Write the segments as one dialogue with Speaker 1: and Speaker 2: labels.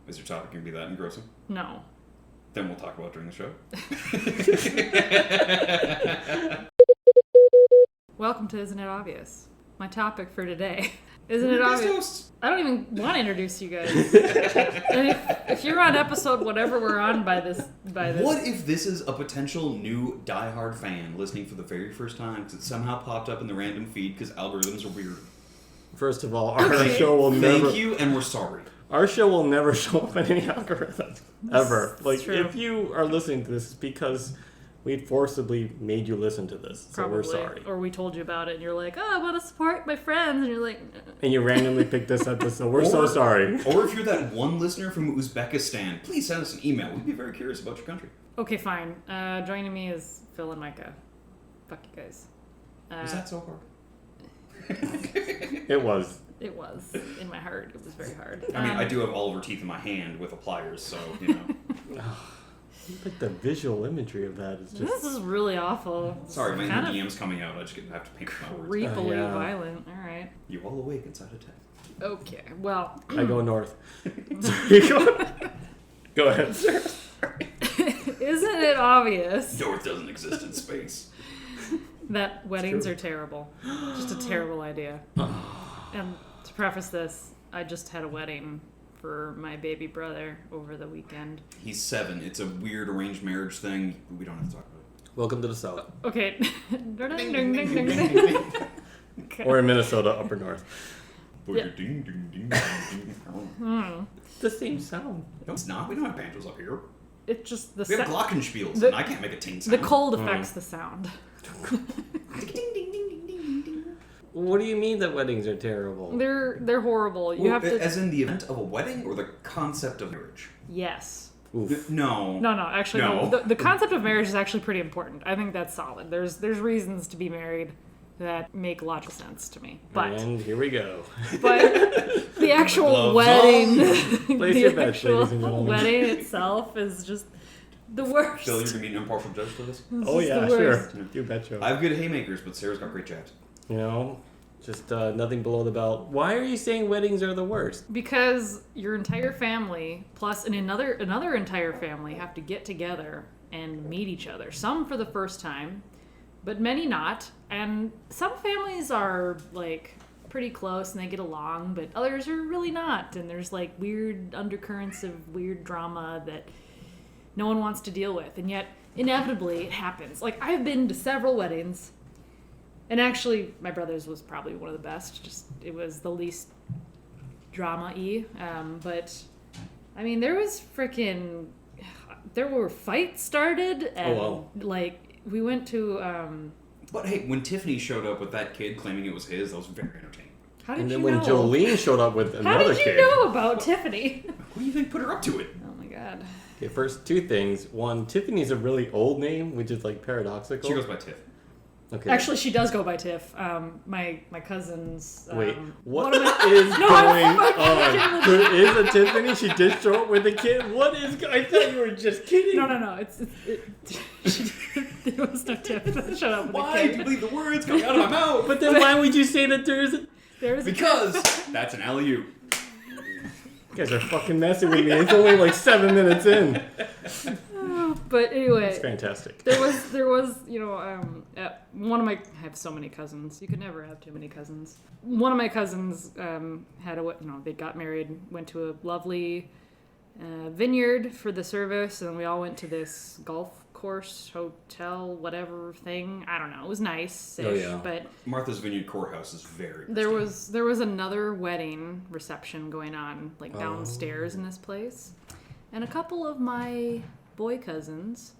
Speaker 1: Is your topic going to be that engrossing?
Speaker 2: No.
Speaker 1: Then we'll talk about it during the show.
Speaker 2: Welcome to Isn't It Obvious? My topic for today. Isn't it obvious? I don't even want to introduce you guys. And if you're on episode whatever we're on by this.
Speaker 1: What if this is a potential new diehard fan listening for the very first time because it somehow popped up in the random feed because algorithms are weird?
Speaker 3: First of all, our show will never...
Speaker 1: Thank you, and we're sorry.
Speaker 3: Our show will never show up in any algorithms, ever.
Speaker 2: Like,
Speaker 3: true. If you are listening to this, it's because we forcibly made you listen to this, so
Speaker 2: Probably.
Speaker 3: We're sorry.
Speaker 2: Or we told you about it, and you're like, oh, I want to support my friends, and you're like...
Speaker 3: And you randomly picked this episode. We're so sorry.
Speaker 1: Or if you're that one listener from Uzbekistan, please send us an email. We'd be very curious about your country.
Speaker 2: Okay, fine. Joining me is Phill and Micah. Fuck you guys.
Speaker 1: Was that so hard?
Speaker 3: It was.
Speaker 2: It was. In my heart, it was very hard.
Speaker 1: I mean, I do have all of her teeth in my hand with the pliers, so, you know.
Speaker 3: But the visual imagery of that is just...
Speaker 2: This is really awful.
Speaker 1: Sorry, my inner DM's coming out. I just have to paint my words.
Speaker 2: Creepily violent. All right.
Speaker 1: You all awake inside a tent.
Speaker 2: Okay, well...
Speaker 3: I go north. Sorry, go ahead, sir.
Speaker 2: Isn't it obvious?
Speaker 1: North doesn't exist in space.
Speaker 2: That weddings are terrible. Just a terrible idea. And to preface this, I just had a wedding for my baby brother over the weekend.
Speaker 1: He's 7. It's a weird arranged marriage thing. We don't have to talk about it.
Speaker 3: Welcome to the South.
Speaker 2: Okay.
Speaker 3: Or in Minnesota, upper north.
Speaker 2: Yeah.
Speaker 1: Ding, ding, ding, ding, ding.
Speaker 3: The same sound.
Speaker 1: No, it's not. We don't have banjos up here.
Speaker 2: It's just the
Speaker 1: We have glockenspiels, and I can't make a ting sound.
Speaker 2: The cold affects the sound.
Speaker 3: What do you mean that weddings are terrible?
Speaker 2: They're horrible. You have to...
Speaker 1: As in the event of a wedding or the concept of marriage?
Speaker 2: Yes.
Speaker 3: Oof.
Speaker 1: No.
Speaker 2: Actually, no. The concept of marriage is actually pretty important. I think that's solid. There's reasons to be married that make logical sense to me. But
Speaker 3: And here we go.
Speaker 2: But the actual wedding,
Speaker 3: Place your bets, ladies and gentlemen.
Speaker 2: wedding itself is just the worst.
Speaker 1: Phil, you're going to be an impartial judge for this?
Speaker 3: Oh yeah, sure. You betcha.
Speaker 1: I have good haymakers, but Sarah's got great jabs.
Speaker 3: You know, just nothing below the belt. Why are you saying weddings are the worst?
Speaker 2: Because your entire family, plus another entire family, have to get together and meet each other. Some for the first time, but many not. And some families are, like, pretty close and they get along, but others are really not. And there's, like, weird undercurrents of weird drama that no one wants to deal with. And yet, inevitably, it happens. Like, I've been to several weddings. And actually, my brother's was probably one of the best. Just, it was the least drama-y. But, I mean, there were fights started. And, like, we went to...
Speaker 1: But hey, when Tiffany showed up with that kid claiming it was his, that was very entertaining.
Speaker 2: How did
Speaker 3: and
Speaker 2: you
Speaker 3: then when
Speaker 2: know?
Speaker 3: Jolene showed up with another kid.
Speaker 2: How did you know about Tiffany?
Speaker 1: What do you think put her up to it?
Speaker 2: Oh my god.
Speaker 3: Okay, first two things. One, Tiffany's a really old name, which is like paradoxical.
Speaker 1: She goes by Tiff.
Speaker 3: Okay.
Speaker 2: Actually, she does go by Tiff. My cousin's...
Speaker 3: Wait, what
Speaker 2: is
Speaker 3: is going on? There is a Tiffany? She did show up with a kid? What is... I thought you were just kidding.
Speaker 2: No. There was no Tiff that showed up with a
Speaker 1: Why
Speaker 2: kid.
Speaker 1: do you believe the words coming out of my mouth?
Speaker 3: But then why would you say that there's a...
Speaker 1: Because that's an alley-oop.
Speaker 3: You guys are fucking messing with me. It's only like 7 minutes in.
Speaker 2: But anyway,
Speaker 3: it's fantastic.
Speaker 2: There was, one of my... I have so many cousins. You could never have too many cousins. One of my cousins they got married, went to a lovely vineyard for the service, and we all went to this golf course, hotel, whatever thing. I don't know. It was nice-ish,
Speaker 3: oh, yeah.
Speaker 2: But
Speaker 1: Martha's Vineyard Courthouse is very
Speaker 2: there was another wedding reception going on, like downstairs in this place, and a couple of my boy cousins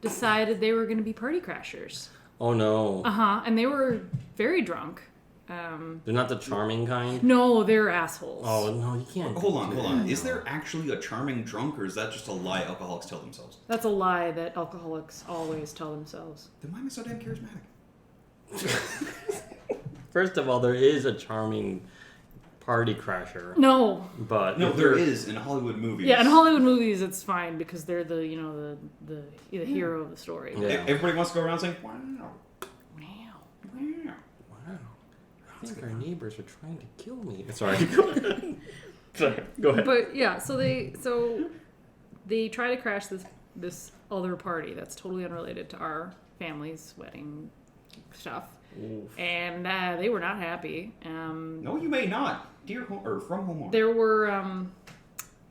Speaker 2: decided they were going to be party crashers.
Speaker 3: Oh no.
Speaker 2: And they were very drunk.
Speaker 3: They're not the charming kind?
Speaker 2: No, they're assholes.
Speaker 3: Oh no, you can't.
Speaker 1: Hold on. Is there actually a charming drunk, or is that just a lie alcoholics tell themselves?
Speaker 2: That's a lie that alcoholics always tell themselves.
Speaker 1: Then why am I so damn charismatic?
Speaker 3: First of all, there is a charming party crasher.
Speaker 2: No.
Speaker 3: But
Speaker 1: no, there is in Hollywood movies.
Speaker 2: Yeah, in Hollywood movies it's fine because they're the hero of the story.
Speaker 3: Yeah.
Speaker 1: Everybody wants to go around saying, wow.
Speaker 3: I think our neighbors are trying to kill me. Sorry. Sorry, go ahead.
Speaker 2: But yeah, so they try to crash this other party that's totally unrelated to our family's wedding stuff.
Speaker 3: Oof.
Speaker 2: And they were not happy.
Speaker 1: No, you may not. Dear home or from home.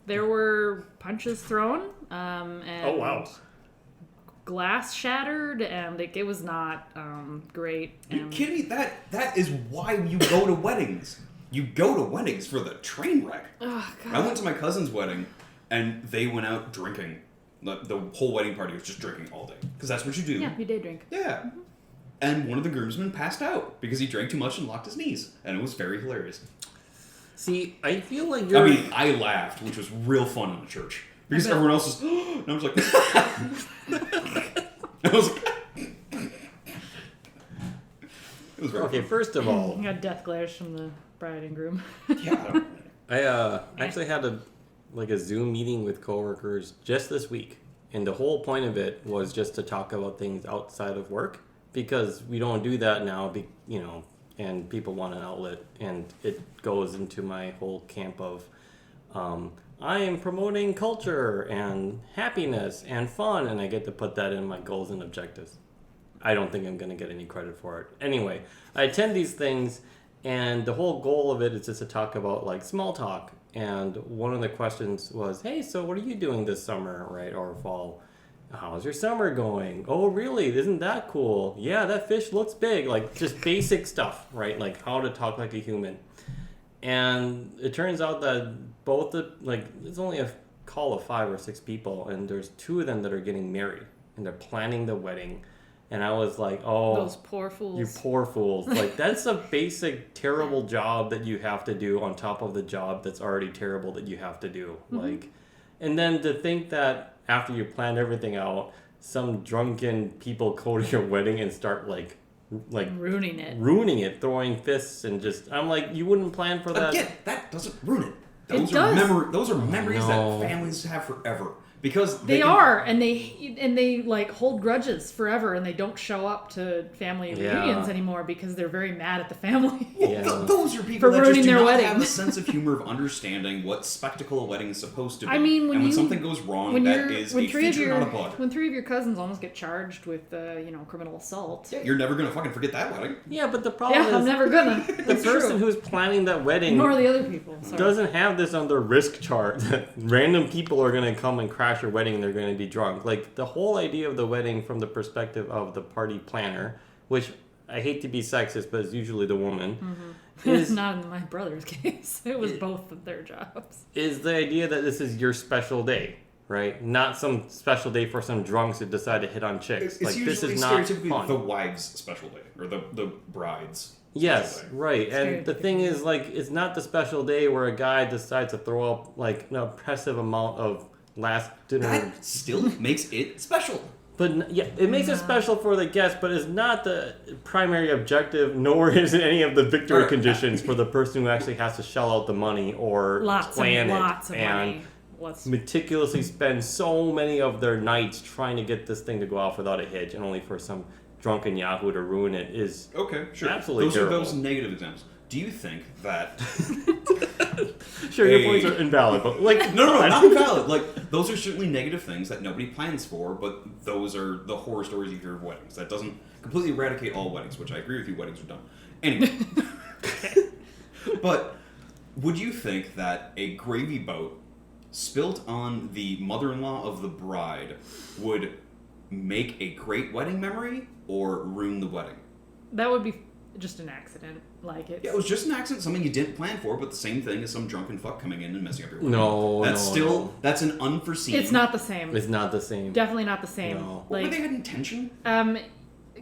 Speaker 2: There were punches thrown. And
Speaker 3: Oh wow.
Speaker 2: glass shattered, and it was not great.
Speaker 1: Are you kidding me? That is why you go to weddings. You go to weddings for the train wreck.
Speaker 2: Oh, God.
Speaker 1: I went to my cousin's wedding, and they went out drinking. The whole wedding party was just drinking all day. Because that's what you do.
Speaker 2: Yeah, you day drink.
Speaker 1: Yeah. Mm-hmm. And one of the groomsmen passed out because he drank too much and locked his knees. And it was very hilarious.
Speaker 3: See, I feel like you're...
Speaker 1: I mean, I laughed, which was real fun in the church. Because everyone else was... and I was like... I was like... It was very
Speaker 3: Okay,
Speaker 1: fun.
Speaker 3: first of all...
Speaker 2: You got death glares from the bride and groom.
Speaker 1: Yeah.
Speaker 3: I actually had a Zoom meeting with coworkers just this week, and the whole point of it was just to talk about things outside of work, because we don't do that now, and people want an outlet, and it goes into my whole camp of I am promoting culture and happiness and fun, and I get to put that in my goals and objectives. I don't think I'm going to get any credit for it. Anyway, I attend these things, and the whole goal of it is just to talk about small talk. And one of the questions was, hey, so what are you doing this summer, right, or fall? How's your summer going? Oh, really? Isn't that cool? Yeah, that fish looks big. Just basic stuff, right? How to talk like a human. And it turns out that there's only a call of 5 or 6 people, and there's 2 of them that are getting married, and they're planning the wedding. And I was like, oh,
Speaker 2: those poor fools.
Speaker 3: You poor fools. That's a basic, terrible job that you have to do on top of the job that's already terrible that you have to do.
Speaker 2: Mm-hmm.
Speaker 3: And then to think that after you planned everything out, some drunken people go to your wedding and start
Speaker 2: ruining it,
Speaker 3: throwing fists and just, I'm like, you wouldn't plan for that.
Speaker 1: Again, that doesn't ruin it.
Speaker 2: It does.
Speaker 1: Those are memories that families have forever. Because
Speaker 2: they are, and they hold grudges forever, and they don't show up to family reunions anymore because they're very mad at the family.
Speaker 1: Those are people
Speaker 2: for
Speaker 1: that
Speaker 2: ruining
Speaker 1: just do
Speaker 2: their
Speaker 1: not
Speaker 2: wedding.
Speaker 1: have a sense of humor of understanding what spectacle a wedding is supposed to be.
Speaker 2: I mean,
Speaker 1: when something goes wrong, that is a feature, not a bug.
Speaker 2: When 3 of your cousins almost get charged with criminal assault.
Speaker 1: Yeah, you're never gonna fucking forget that wedding.
Speaker 3: Yeah, but the problem is
Speaker 2: I'm never gonna.
Speaker 3: the person who's planning that wedding
Speaker 2: nor the other people
Speaker 3: doesn't have this on their risk chart that random people are gonna come and crash your wedding and they're gonna be drunk. The whole idea of the wedding from the perspective of the party planner, which I hate to be sexist, but it's usually the woman.
Speaker 2: Mm-hmm. It's not in my brother's case. It was both of their jobs.
Speaker 3: Is the idea that this is your special day, right? Not some special day for some drunks who decide to hit on chicks.
Speaker 1: It's usually
Speaker 3: this is not
Speaker 1: stereotypically
Speaker 3: fun.
Speaker 1: the wives' special day or the bride's.
Speaker 3: Yes, right. And the thing is, it's not the special day where a guy decides to throw up an oppressive amount of last dinner.
Speaker 1: That still makes it special.
Speaker 3: But yeah, it makes it special for the guests, but it's not the primary objective, nor is it any of the victory conditions for the person who actually has to shell out the money or plan it and meticulously spend so many of their nights trying to get this thing to go off without a hitch, and only for some drunken yahoo to ruin it is absolutely
Speaker 1: those
Speaker 3: terrible.
Speaker 1: are those negative examples. Do you think that...
Speaker 3: Sure, your points are invalid, but
Speaker 1: No, not invalid. Those are certainly negative things that nobody plans for, but those are the horror stories you hear of weddings. That doesn't completely eradicate all weddings, which I agree with you, weddings are dumb. Anyway. But would you think that a gravy boat spilt on the mother-in-law of the bride would make a great wedding memory or ruin the wedding?
Speaker 2: That would be just an accident.
Speaker 1: It was just an accident, something you didn't plan for, but the same thing as some drunken fuck coming in and messing up your wedding. That's an unforeseen.
Speaker 2: It's not the same.
Speaker 3: It's not the same.
Speaker 2: Definitely not the same.
Speaker 3: No.
Speaker 1: Were they had intention?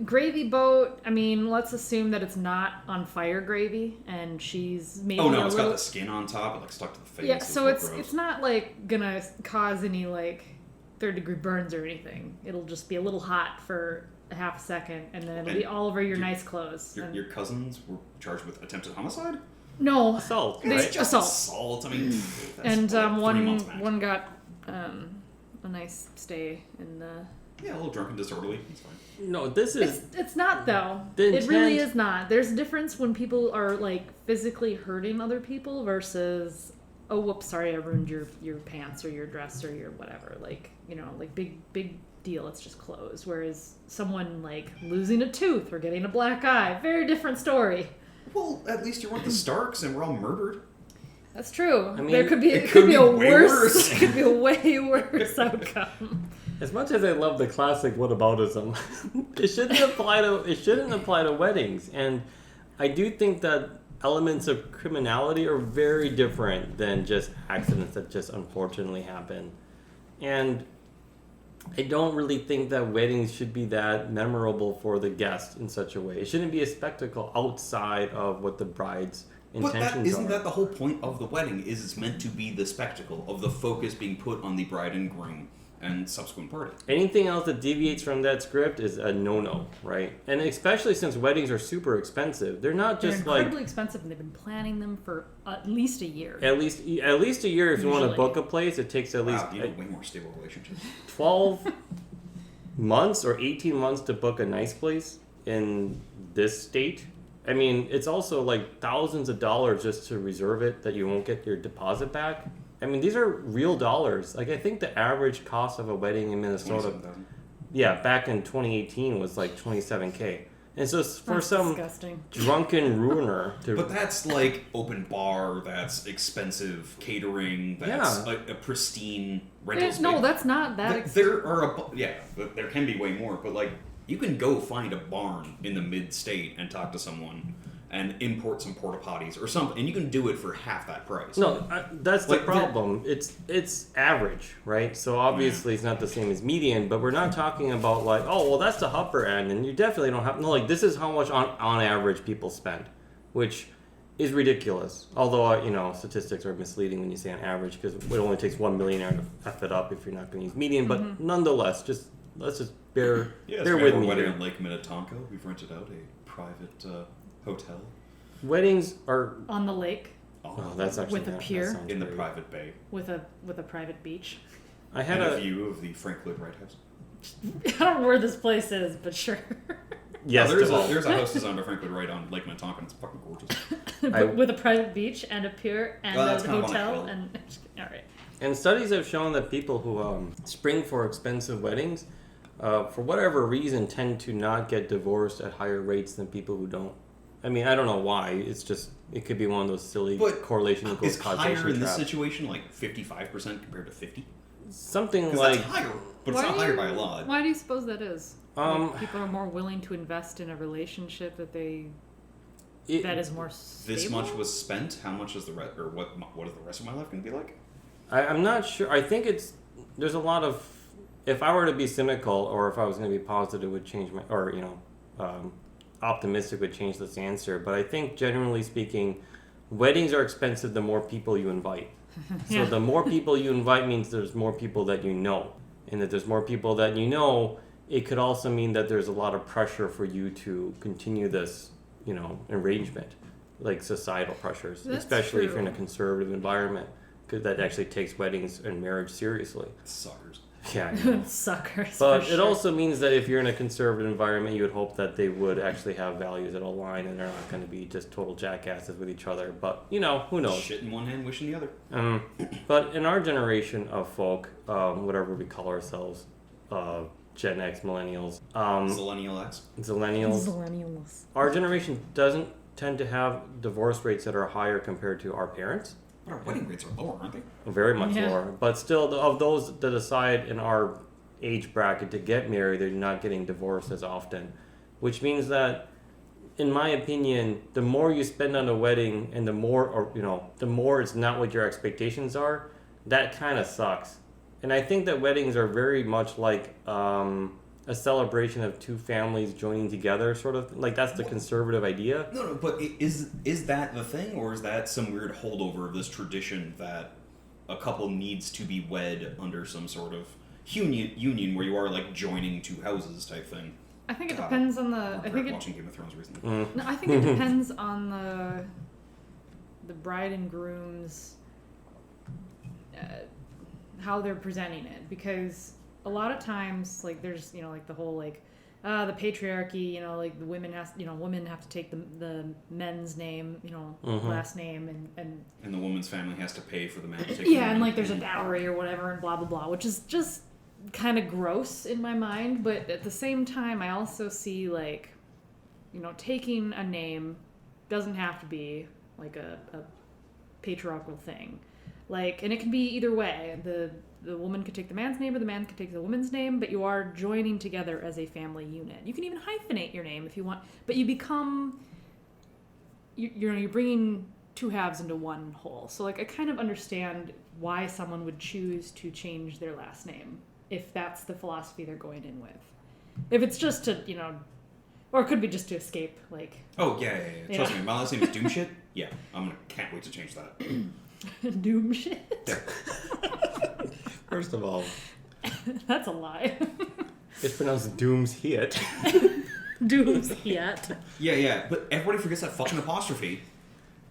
Speaker 2: Gravy boat, let's assume that it's not on fire gravy, and she's maybe
Speaker 1: it's got the skin on top, it stuck to the face.
Speaker 2: Yeah, so it's not gonna cause any 3rd-degree burns or anything. It'll just be a little hot for a half a second, and then it'll be all over your nice clothes.
Speaker 1: Your cousins were charged with attempted homicide?
Speaker 2: No.
Speaker 3: Assault,
Speaker 1: It's
Speaker 3: right?
Speaker 1: just assault.
Speaker 2: And one got a nice stay in the...
Speaker 1: Yeah, a little drunk and disorderly. It's fine.
Speaker 3: No, this is...
Speaker 2: It's not, though. It really is not. There's a difference when people are, physically hurting other people versus oh, whoops, sorry, I ruined your pants or your dress or your whatever. Like, like big deal, it's just clothes. Whereas someone like losing a tooth or getting a black eye, very different story.
Speaker 1: Well, at least you weren't the Starks and we're all murdered.
Speaker 2: That's true.
Speaker 3: I mean,
Speaker 2: there could be
Speaker 1: it could be
Speaker 2: a
Speaker 1: way worse.
Speaker 2: It could be a way worse outcome.
Speaker 3: As much as I love the classic whataboutism, it shouldn't apply to weddings. And I do think that elements of criminality are very different than just accidents that just unfortunately happen. And I don't really think that weddings should be that memorable for the guest in such a way. It shouldn't be a spectacle outside of what the bride's intentions
Speaker 1: But isn't
Speaker 3: are.
Speaker 1: that the whole point of the wedding? Is it's meant to be the spectacle of the focus being put on the bride and groom and subsequent party.
Speaker 3: Anything else that deviates from that script is a no-no, right? And especially since weddings are super expensive, they're not just
Speaker 2: They're incredibly expensive, and they've been planning them for at least a year.
Speaker 3: At least a year. If you want to
Speaker 2: Usually.
Speaker 3: book a place, it takes at least
Speaker 1: Wow, you have a way more stable relationship.
Speaker 3: 12 months or 18 months to book a nice place in this state. I mean, it's also like thousands of dollars just to reserve it that you won't get your deposit back. I mean, these are real dollars. Like, I think the average cost of a wedding in Minnesota,
Speaker 1: 27,000.
Speaker 3: yeah, back in 2018 was like $27K. And so for
Speaker 2: That's
Speaker 3: some
Speaker 2: disgusting.
Speaker 3: drunken ruiner to...
Speaker 1: But that's like open bar, that's expensive catering, that's
Speaker 3: Yeah.
Speaker 1: a pristine rental space.
Speaker 2: No, that's not that.
Speaker 1: There are but there can be way more. But like, you can go find a barn in the mid-state and talk to someone and import some porta potties or something, and you can do it for half that price.
Speaker 3: No, that's the
Speaker 1: Like,
Speaker 3: problem. It's average, right? So obviously it's not the same as median, but we're not talking about like, oh, well, that's the upper end, and you definitely don't have, no, like, this is how much on average people spend, which is ridiculous. Although, statistics are misleading when you say on average, because it only takes 1 millionaire to F it up if you're not going to use median, but nonetheless, let's just bear with me
Speaker 1: wedding
Speaker 3: here.
Speaker 1: on Lake Minnetonka. We've rented out a private hotel
Speaker 3: Weddings are,
Speaker 2: on the lake
Speaker 3: oh, that's actually
Speaker 2: With a
Speaker 3: that
Speaker 2: pier?
Speaker 3: sounds
Speaker 1: in the
Speaker 3: great.
Speaker 1: private bay.
Speaker 2: with a private beach.
Speaker 3: I had
Speaker 1: And a
Speaker 3: a,
Speaker 1: view of the Frank Lloyd Wright House.
Speaker 2: I don't know where this place is, but sure.
Speaker 3: yes,
Speaker 1: there's
Speaker 3: to all.
Speaker 1: a house designed by Frank Lloyd Wright on Lake Minnetonka, and it's fucking gorgeous.
Speaker 2: But with a private beach and a pier and
Speaker 1: That's
Speaker 2: a
Speaker 1: kind of on a
Speaker 2: hotel
Speaker 1: hill.
Speaker 2: and all right.
Speaker 3: And studies have shown that people who spring for expensive weddings, for whatever reason, tend to not get divorced at higher rates than people who don't. I mean, I don't know why. It's just, it could be one of those silly
Speaker 1: But
Speaker 3: correlation equals
Speaker 1: Is
Speaker 3: causation
Speaker 1: higher in this
Speaker 3: traps.
Speaker 1: situation like 55% compared to 50?
Speaker 3: Something
Speaker 1: Because
Speaker 3: like,
Speaker 1: that's higher, but it's
Speaker 2: Why
Speaker 1: not
Speaker 2: do
Speaker 1: higher
Speaker 2: you-
Speaker 1: by a lot.
Speaker 2: Why do you suppose that is?
Speaker 3: Um,
Speaker 2: Like, people are more willing to invest in a relationship that is more stable.
Speaker 1: This much was spent. How much is the rest, or what is the rest of my life going to be like?
Speaker 3: I'm not sure. I think there's a lot of, if I were to be cynical or if I was going to be positive would change my, or, optimistic would change this answer. But I think generally speaking, weddings are expensive the more people you invite. So
Speaker 2: Yeah.
Speaker 3: the more people you invite means there's more people that you know. And that there's more people that you know, it could also mean that there's a lot of pressure for you to continue this, arrangement. Like societal pressures,
Speaker 2: That's
Speaker 3: especially if
Speaker 2: true.
Speaker 3: you're in a conservative environment. Because that actually takes weddings and marriage seriously.
Speaker 1: Suckers.
Speaker 3: Yeah, I know.
Speaker 2: Suckers.
Speaker 3: But
Speaker 2: for
Speaker 3: it
Speaker 2: sure.
Speaker 3: also means that if you're in a conservative environment, you would hope that they would actually have values that align and they're not going to be just total jackasses with each other. But, who knows?
Speaker 1: Shit in one hand, wish in the other.
Speaker 3: But in our generation of folk, whatever we call ourselves, Gen X, millennials,
Speaker 1: Millennial X.
Speaker 3: zillennials,
Speaker 2: Millennials.
Speaker 3: our generation doesn't tend to have divorce rates that are higher compared to our parents.
Speaker 1: But our wedding rates are lower, aren't they?
Speaker 3: Very much
Speaker 2: Yeah.
Speaker 3: lower. But still, of those that decide in our age bracket to get married, they're not getting divorced as often. Which means that, in my opinion, the more you spend on a wedding and the more it's not what your expectations are, that kind of sucks. And I think that weddings are very much like a celebration of two families joining together, sort of. Like, that's the conservative idea.
Speaker 1: No, but is that the thing, or is that some weird holdover of this tradition that a couple needs to be wed under some sort of union where you are like joining two houses type thing?
Speaker 2: I think it
Speaker 1: God,
Speaker 2: depends on the.
Speaker 1: I
Speaker 2: I think
Speaker 1: regret
Speaker 2: it.
Speaker 1: watching Game of Thrones recently.
Speaker 2: No, I think it depends on the bride and groom's how they're presenting it, because a lot of times, like, there's like the whole like the patriarchy, like the women have to take the men's name, last name, and
Speaker 1: the woman's family has to pay for the man to take.
Speaker 2: Yeah, and like there's a dowry or whatever, and blah blah blah, which is just kind of gross in my mind. But at the same time, I also see like, taking a name doesn't have to be like a patriarchal thing, like, and it can be either way. The woman could take the man's name or the man could take the woman's name, but you are joining together as a family unit. You can even hyphenate your name if you want, but you become, you're bringing two halves into one whole. So like I kind of understand why someone would choose to change their last name if that's the philosophy they're going in with. If it's just to, or it could be just to escape, like...
Speaker 1: Oh, yeah. Trust me, my last name is Doom Shit. Yeah, can't wait to change that.
Speaker 2: Doom Shit?
Speaker 1: Yeah.
Speaker 3: First of all,
Speaker 2: that's a lie.
Speaker 3: it's pronounced Doom's Hit.
Speaker 2: Doom's Hit.
Speaker 1: Yeah, but everybody forgets that fucking apostrophe.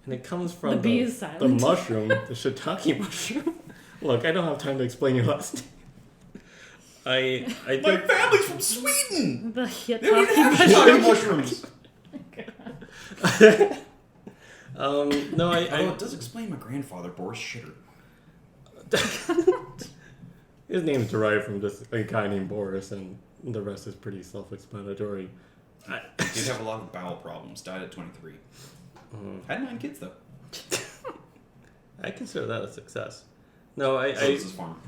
Speaker 3: And it comes from
Speaker 2: the B is
Speaker 3: the
Speaker 2: silent.
Speaker 3: mushroom, the shiitake mushroom. Look, I don't have time to explain your last name. I think...
Speaker 1: My family's from Sweden!
Speaker 2: The Hit.
Speaker 1: They don't even have shiitake mushrooms!
Speaker 3: No,
Speaker 1: Although it does explain my grandfather, Boris Shitter.
Speaker 3: His name's derived from just a guy named Boris, and the rest is pretty self-explanatory.
Speaker 1: He did have a lot of bowel problems. Died at 23. Had 9 kids, though.
Speaker 3: I consider that a success. No,
Speaker 1: So this is farm.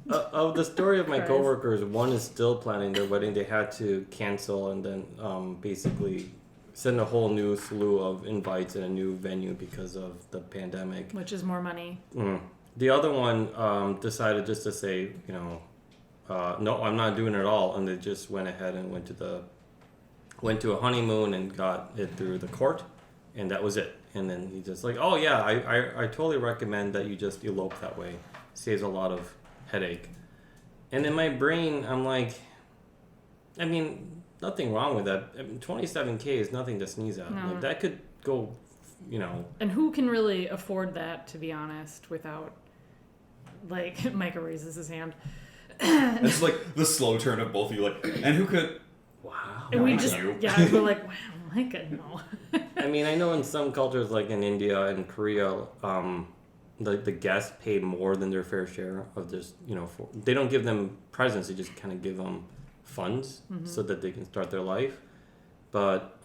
Speaker 3: Of the story of my
Speaker 2: Christ.
Speaker 3: coworkers, one is still planning their wedding. They had to cancel and then basically send a whole new slew of invites in a new venue because of the pandemic.
Speaker 2: Which is more money.
Speaker 3: The other one decided just to say, no, I'm not doing it at all, and they just went ahead and went to a honeymoon and got it through the court, and that was it. And then he just like, oh yeah, I totally recommend that you just elope that way. Saves a lot of headache. And in my brain, I'm like, I mean, nothing wrong with that. I mean, 27K is nothing to sneeze at.
Speaker 2: No.
Speaker 3: Like, that could go,
Speaker 2: And who can really afford that, to be honest, without, like, Micah raises his hand.
Speaker 1: It's like the slow turn of both of you, like, and who could...
Speaker 3: Wow.
Speaker 2: And we
Speaker 1: not
Speaker 2: just,
Speaker 1: you.
Speaker 2: we're like, wow, Micah, no.
Speaker 3: I mean, I know in some cultures, like in India and Korea, the guests pay more than their fair share of this, they don't give them presents, they just kind of give them funds so that they can start their life. But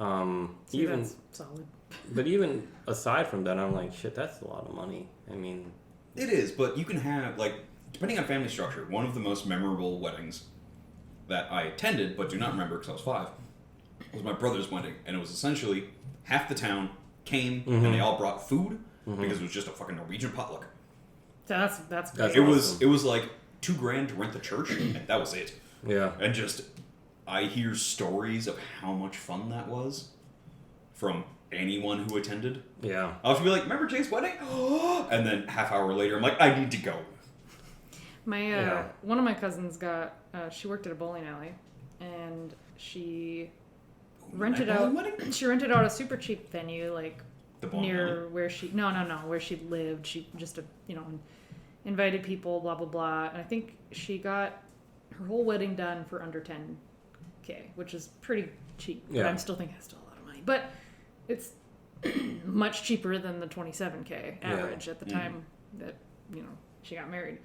Speaker 2: See, that's solid.
Speaker 3: But even aside from that, I'm like, shit, that's a lot of money. I mean...
Speaker 1: It is, but you can have, like, depending on family structure, one of the most memorable weddings that I attended, but do not remember because I was 5, was my brother's wedding. And it was essentially half the town came and they all brought food because it was just a fucking Norwegian potluck.
Speaker 2: So that's
Speaker 3: That's
Speaker 1: It
Speaker 3: awesome.
Speaker 1: was like $2,000 to rent the church, and that was it.
Speaker 3: Yeah.
Speaker 1: And just, I hear stories of how much fun that was from anyone who attended.
Speaker 3: Yeah.
Speaker 1: I'll be like, remember Jay's wedding? And then half hour later, I'm like, I need to go.
Speaker 2: My one of my cousins got she worked at a bowling alley, and she rented out a super cheap venue, like
Speaker 1: The bowling
Speaker 2: near
Speaker 1: alley?
Speaker 2: where she where she lived. She just invited people, blah blah blah, and I think she got her whole wedding done for under 10K, which is pretty cheap.
Speaker 3: Yeah.
Speaker 2: But I'm still thinking it's still a lot of money, but it's much cheaper than the 27K average at the time that she got married.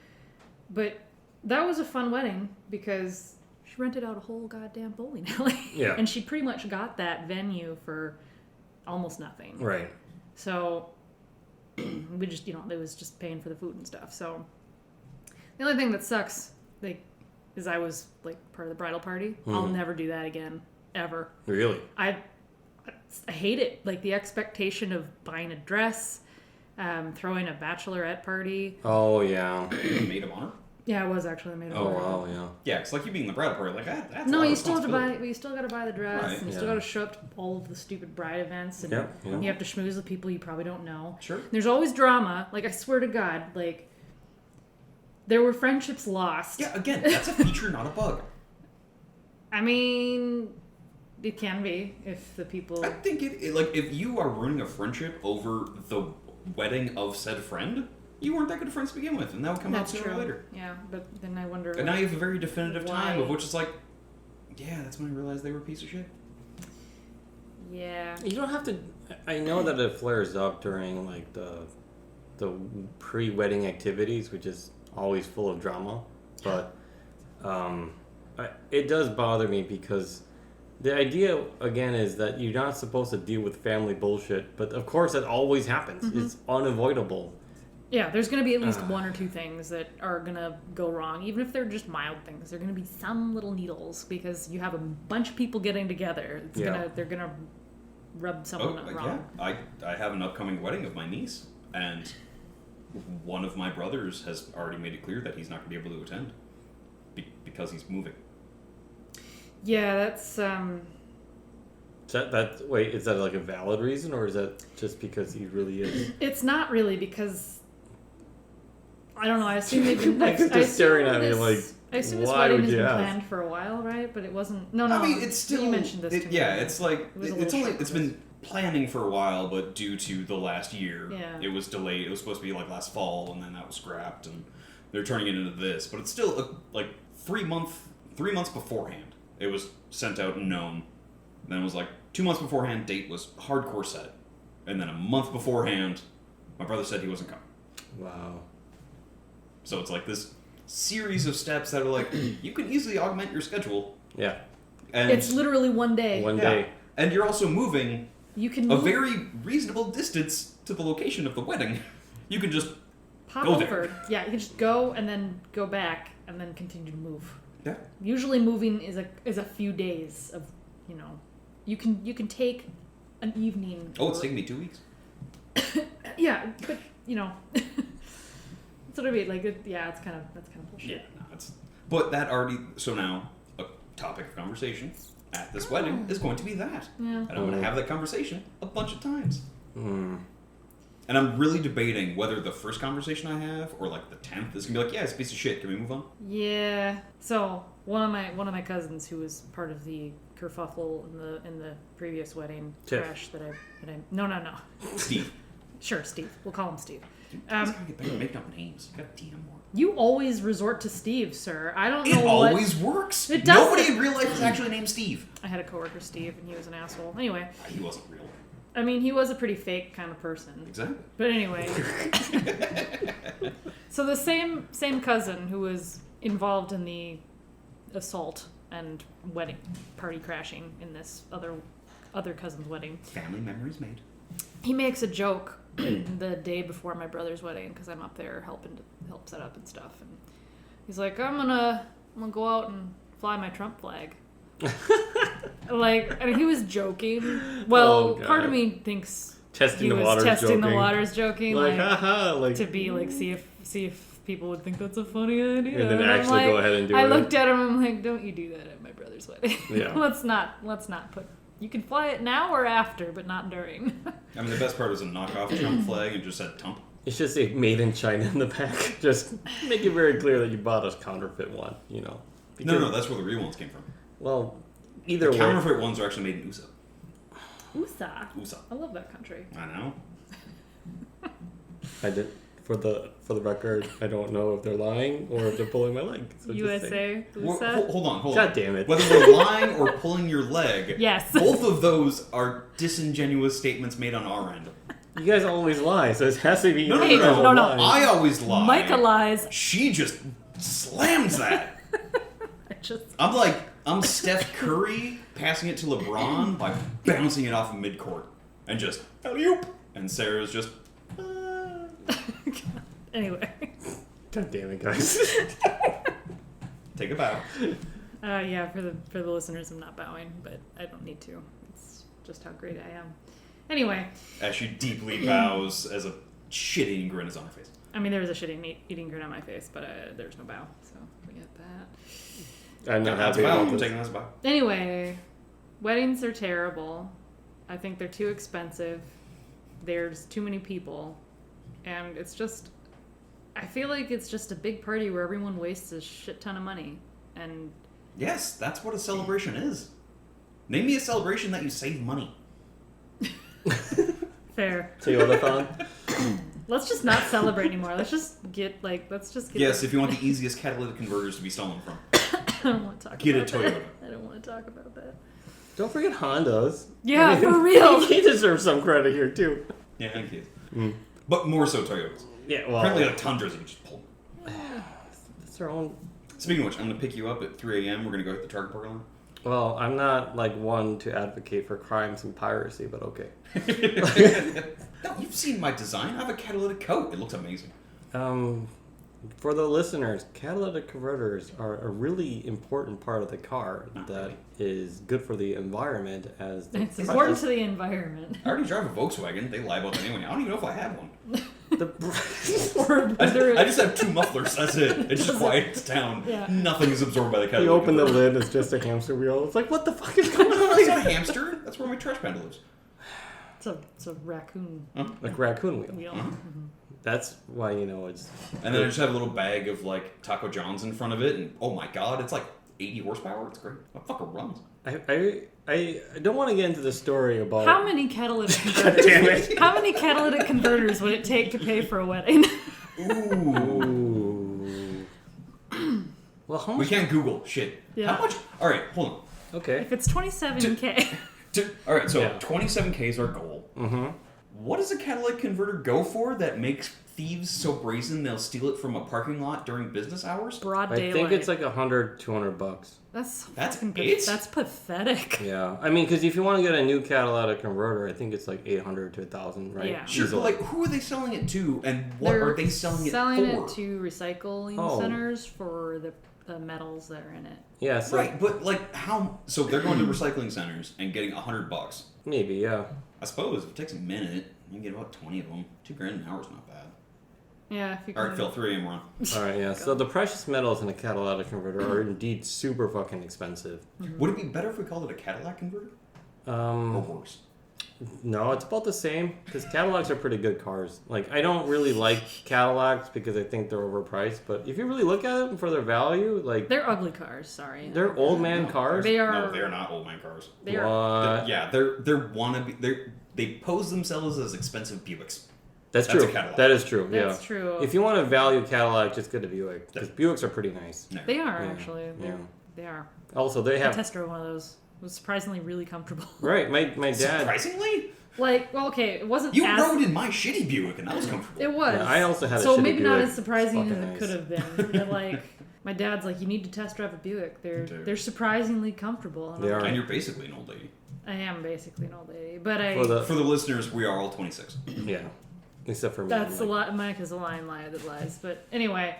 Speaker 2: But that was a fun wedding because she rented out a whole goddamn bowling alley.
Speaker 3: Yeah.
Speaker 2: And she pretty much got that venue for almost nothing.
Speaker 3: Right.
Speaker 2: So we just, it was just paying for the food and stuff. So the only thing that sucks, is I was part of the bridal party. I'll never do that again, ever.
Speaker 3: Really?
Speaker 2: I hate it. The expectation of buying a dress, throwing a bachelorette party.
Speaker 3: Oh, yeah.
Speaker 1: Maid of honor?
Speaker 2: Yeah, it was actually a maid of
Speaker 3: Oh,
Speaker 2: honor.
Speaker 3: wow, yeah.
Speaker 1: Yeah, it's like you being the bridal party. Like, that's
Speaker 2: No,
Speaker 1: a lot
Speaker 2: you
Speaker 1: of
Speaker 2: still have to
Speaker 1: responsibility.
Speaker 2: you still got to buy the dress,
Speaker 1: Right,
Speaker 2: and you
Speaker 3: yeah.
Speaker 2: still got to show up to all of the stupid bride events, and
Speaker 3: Yeah, yeah.
Speaker 2: you have to schmooze with people you probably don't know.
Speaker 1: Sure.
Speaker 2: There's always drama. I swear to God, there were friendships lost.
Speaker 1: Yeah, again, that's a feature, not a bug.
Speaker 2: I mean, it can be if the people.
Speaker 1: I think if you are ruining a friendship over the wedding of said friend, you weren't that good of friends to begin with, and that would come out
Speaker 2: That's
Speaker 1: sooner
Speaker 2: true.
Speaker 1: or later.
Speaker 2: Yeah, but then I wonder.
Speaker 1: And now you have a very definitive time
Speaker 2: Why?
Speaker 1: of which it's like, Yeah, that's when I realized they were a piece of shit.
Speaker 2: Yeah.
Speaker 3: You don't have to. I know that it flares up during like the pre-wedding activities, which is always full of drama, but it does bother me because the idea again is that you're not supposed to deal with family bullshit, but of course it always happens.
Speaker 2: Mm-hmm.
Speaker 3: It's unavoidable.
Speaker 2: Yeah, there's going to be at least one or two things that are going to go wrong, even if they're just mild things. There are going to be some little needles because you have a bunch of people getting together. They're going to rub someone wrong.
Speaker 1: Yeah, I have an upcoming wedding of my niece, and one of my brothers has already made it clear that he's not going to be able to attend because he's moving.
Speaker 2: Yeah, that's
Speaker 3: Wait, is that like a valid reason, or is that just because he really is?
Speaker 2: It's not really because I don't know. I assume they've been
Speaker 3: just staring at me like,
Speaker 2: I assume this
Speaker 3: why
Speaker 2: wedding
Speaker 3: would
Speaker 2: has
Speaker 3: you
Speaker 2: been
Speaker 3: ask?
Speaker 2: planned for a while, right? But it wasn't. No.
Speaker 1: I mean, it's still.
Speaker 2: You mentioned this to me.
Speaker 1: Yeah, it's like
Speaker 2: It's
Speaker 1: been planning for a while, but due to the last year,
Speaker 2: Yeah.
Speaker 1: it was delayed. It was supposed to be like last fall, and then that was scrapped, and they're turning it into this. But it's still like 3 months beforehand. It was sent out and known. Then it was like 2 months beforehand. Date was hardcore set, and then a month beforehand, my brother said he wasn't coming.
Speaker 3: Wow.
Speaker 1: So it's like this series of steps that are like you can easily augment your schedule.
Speaker 3: Yeah.
Speaker 1: And
Speaker 2: It's literally one day.
Speaker 3: One day.
Speaker 1: And you're also moving
Speaker 2: You can
Speaker 1: a
Speaker 2: move,
Speaker 1: very reasonable distance to the location of the wedding. You can just
Speaker 2: pop
Speaker 1: go there.
Speaker 2: over. Yeah, you can just go and then go back and then continue to move.
Speaker 1: yeah.
Speaker 2: Usually, moving is a few days of You can take an evening.
Speaker 1: Oh, it's taking me 2 weeks.
Speaker 2: Yeah, but that's what I mean. Like, that's kind of bullshit.
Speaker 1: Yeah, no, it's. But that already. So now, a topic of conversation at this wedding is going to be that,
Speaker 2: Yeah.
Speaker 1: and I'm going to have that conversation a bunch of times.
Speaker 3: Mm.
Speaker 1: And I'm really debating whether the first conversation I have or like the 10th is gonna be like, yeah, it's a piece of shit. Can we move on?
Speaker 2: Yeah. So one of my cousins who was part of the kerfuffle in the previous wedding
Speaker 3: Tiff.
Speaker 2: crash that I no.
Speaker 1: Steve.
Speaker 2: Sure, Steve. We'll call him Steve.
Speaker 1: Dude, you guys gotta get better at making up names. You gotta DM more.
Speaker 2: You always resort to Steve, sir. I don't
Speaker 1: It
Speaker 2: know
Speaker 1: always works.
Speaker 2: It doesn't.
Speaker 1: Nobody in real life is actually named Steve.
Speaker 2: I had a coworker, Steve, and he was an asshole. Anyway,
Speaker 1: He wasn't real.
Speaker 2: I mean, he was a pretty fake kind of person.
Speaker 1: Exactly.
Speaker 2: But anyway, so the same cousin who was involved in the assault and wedding party crashing in this other cousin's wedding.
Speaker 1: Family memories made.
Speaker 2: He makes a joke the day before my brother's wedding because I'm up there helping to help set up and stuff, and he's like, I'm gonna go out and fly my Trump flag. Like, and he was joking. Well, part of me thinks
Speaker 3: Testing
Speaker 2: he
Speaker 3: the
Speaker 2: was
Speaker 3: waters,
Speaker 2: testing
Speaker 3: joking.
Speaker 2: the waters, joking,
Speaker 3: Like,
Speaker 2: like
Speaker 3: haha, like
Speaker 2: to be like see if people would think that's a funny idea.
Speaker 3: And then
Speaker 2: I'm
Speaker 3: actually
Speaker 2: like,
Speaker 3: go ahead and do
Speaker 2: I
Speaker 3: it.
Speaker 2: looked at him. I'm like, don't you do that at my brother's wedding?
Speaker 3: Yeah.
Speaker 2: let's not put. You can fly it now or after, but not during.
Speaker 1: I mean, the best part was a knockoff Trump flag and just said Tump.
Speaker 3: It should say made in China in the back. Just make it very clear that you bought a counterfeit one,
Speaker 1: No,
Speaker 3: Because-
Speaker 1: that's where the real ones came from.
Speaker 3: Well, either
Speaker 1: The
Speaker 3: way.
Speaker 1: counterfeit ones are actually made in USA.
Speaker 2: USA.
Speaker 1: USA.
Speaker 2: I love that country.
Speaker 1: I know.
Speaker 3: I did for the record. I don't know if they're lying or if they're pulling my leg. So just say-
Speaker 2: USA. USA.
Speaker 1: Hold on.
Speaker 3: God damn it!
Speaker 1: Whether we're lying or pulling your leg,
Speaker 2: Yes.
Speaker 1: both of those are disingenuous statements made on our end.
Speaker 3: You guys always lie, so it has to be.
Speaker 1: No,
Speaker 3: you guys
Speaker 2: no.
Speaker 3: lying.
Speaker 1: I always lie.
Speaker 2: Micah lies.
Speaker 1: She just slams that.
Speaker 2: I
Speaker 1: I'm Steph Curry passing it to LeBron by bouncing it off of midcourt and just alley-oop. And Sarah's just.
Speaker 2: Anyway.
Speaker 3: God damn it, guys!
Speaker 1: Take a bow.
Speaker 2: Yeah, for the listeners, I'm not bowing, but I don't need to. It's just how great I am. Anyway.
Speaker 1: As she deeply bows as a shit-eating grin is on her face.
Speaker 2: I mean, there was a shitty eating grin on my face, but there's no bow, so forget that.
Speaker 3: I'm not
Speaker 1: That's
Speaker 3: happy
Speaker 1: a bow.
Speaker 3: about
Speaker 1: I'm
Speaker 3: this.
Speaker 1: taking that as a bow.
Speaker 2: Anyway, weddings are terrible. I think they're too expensive. There's too many people. And it's just... I feel like it's just a big party where everyone wastes a shit ton of money. And...
Speaker 1: Yes, that's what a celebration is. Name me a celebration that you save money.
Speaker 2: Fair.
Speaker 3: Toyotathon?
Speaker 2: Let's just not celebrate anymore. Let's just get...
Speaker 1: Yes, if you want the easiest catalytic converters to be stolen from.
Speaker 2: don't want to talk
Speaker 1: Get a
Speaker 2: about
Speaker 1: Toyota.
Speaker 2: that. I don't want to talk about that.
Speaker 3: Don't forget Hondas.
Speaker 2: Yeah, for real.
Speaker 3: He deserves some credit here too.
Speaker 1: Yeah, thank you. But more so Toyotas.
Speaker 3: Yeah, well,
Speaker 1: Apparently, like Tundras, you can just pull.
Speaker 3: it's their own.
Speaker 1: Speaking of which, I'm gonna pick you up at 3 a.m. We're gonna go hit the Target parking lot.
Speaker 3: Well, I'm not like one to advocate for crimes and piracy, but okay.
Speaker 1: No, you've seen my design. I have a catalytic coat. It looks amazing.
Speaker 3: For the listeners, catalytic converters are a really important part of the car that is good for the environment. As the
Speaker 2: It's important to the environment.
Speaker 1: I already drive a Volkswagen. They lie about that anyway. I don't even know if I have one.
Speaker 2: Or
Speaker 1: I just have 2 mufflers. That's it. It just quiets down.
Speaker 2: Yeah.
Speaker 1: Nothing is absorbed by the catalytic
Speaker 3: You open the
Speaker 1: converter.
Speaker 3: lid, it's just a hamster wheel. It's like, what the fuck is going on?
Speaker 1: It's not a hamster. That's where my trash panda lives.
Speaker 2: It's a raccoon
Speaker 3: Like raccoon wheel.
Speaker 2: wheel.
Speaker 1: Uh-huh.
Speaker 2: Mhm.
Speaker 3: That's why it's.
Speaker 1: And then I just have a little bag of like Taco John's in front of it, and oh my god, it's like 80 horsepower. It's great. That fucker runs.
Speaker 3: I don't want to get into the story about
Speaker 2: How many catalytic
Speaker 3: God
Speaker 2: converters?
Speaker 3: damn it.
Speaker 2: How many catalytic converters would it take to pay for a wedding?
Speaker 1: Ooh.
Speaker 3: Ooh. Well, how
Speaker 1: We
Speaker 3: much?
Speaker 1: can't Google shit.
Speaker 2: Yeah.
Speaker 1: How much? All right, hold on.
Speaker 3: Okay.
Speaker 2: If it's 27K,
Speaker 1: All right, so
Speaker 3: Yeah.
Speaker 1: 27K is our goal.
Speaker 3: Mm-hmm.
Speaker 1: What does a catalytic converter go for that makes thieves so brazen they'll steal it from a parking lot during business hours?
Speaker 2: broad
Speaker 3: I
Speaker 2: daylight.
Speaker 3: think it's like $100-$200.
Speaker 1: That's
Speaker 2: fucking
Speaker 1: it?
Speaker 2: That's pathetic.
Speaker 3: Yeah, I mean, because if you want to get a new catalytic converter, I think it's like $800 to $1,000, right?
Speaker 2: Yeah.
Speaker 1: Sure, but
Speaker 3: Easily.
Speaker 1: like, who are they selling it to, and what
Speaker 2: They're
Speaker 1: are they selling it for?
Speaker 2: to recycling
Speaker 3: Oh.
Speaker 2: centers for the metals that are in it.
Speaker 3: Yeah, so
Speaker 1: Right, but like, how? So they're going to recycling centers and getting $100.
Speaker 3: maybe, yeah.
Speaker 1: I suppose if it takes a minute, you can get about 20 of them. $2,000 an hour is not bad.
Speaker 2: Yeah, if you
Speaker 1: All right,
Speaker 2: can-
Speaker 1: Phil, 3 a.m. we're on.
Speaker 3: All right, yeah. So the precious metals in a catalytic converter are indeed super fucking expensive.
Speaker 1: Would it be better if we called it a Cadillac converter, or worse?
Speaker 3: No, it's about the same because Cadillacs are pretty good cars. Like, I don't really like Cadillacs because I think they're overpriced. But if you really look at them for their value, like
Speaker 2: They're ugly cars. Sorry.
Speaker 3: they're old man cars.
Speaker 2: They are.
Speaker 1: No, they're not old man cars.
Speaker 2: They are.
Speaker 3: What?
Speaker 1: Yeah, they're wannabe. They pose themselves as expensive Buicks.
Speaker 3: That's
Speaker 1: That's
Speaker 3: true.
Speaker 1: a Cadillac.
Speaker 3: That is true.
Speaker 2: That's
Speaker 3: yeah.
Speaker 2: true.
Speaker 3: If you want to value Cadillac, just get a Buick because Buicks are pretty nice.
Speaker 1: No.
Speaker 2: They are
Speaker 3: Yeah,
Speaker 2: actually.
Speaker 3: yeah.
Speaker 2: They are.
Speaker 3: Also, they
Speaker 2: I
Speaker 3: have
Speaker 2: test drove one of those. It was surprisingly really comfortable.
Speaker 3: right. My dad.
Speaker 1: Surprisingly,
Speaker 2: Like, well, okay, it wasn't
Speaker 1: you
Speaker 2: as
Speaker 1: rode in my shitty Buick, and that was comfortable.
Speaker 2: it was.
Speaker 3: Yeah, I also had a
Speaker 2: so
Speaker 3: shitty
Speaker 2: maybe not
Speaker 3: Buick.
Speaker 2: as surprising
Speaker 3: It's
Speaker 2: as it
Speaker 3: fucking
Speaker 2: could have been. But like, my dad's like, you need to test drive a Buick.
Speaker 1: Dude.
Speaker 2: They're surprisingly comfortable. And
Speaker 3: They
Speaker 2: I'm
Speaker 3: are.
Speaker 2: like,
Speaker 1: And you're basically an old lady.
Speaker 2: I am basically an old lady, but
Speaker 1: For the listeners, we are all 26.
Speaker 3: Yeah. Except for me.
Speaker 2: that's
Speaker 3: I'm
Speaker 2: a
Speaker 3: like-
Speaker 2: lot. Micah's a lying lie that lies. But anyway,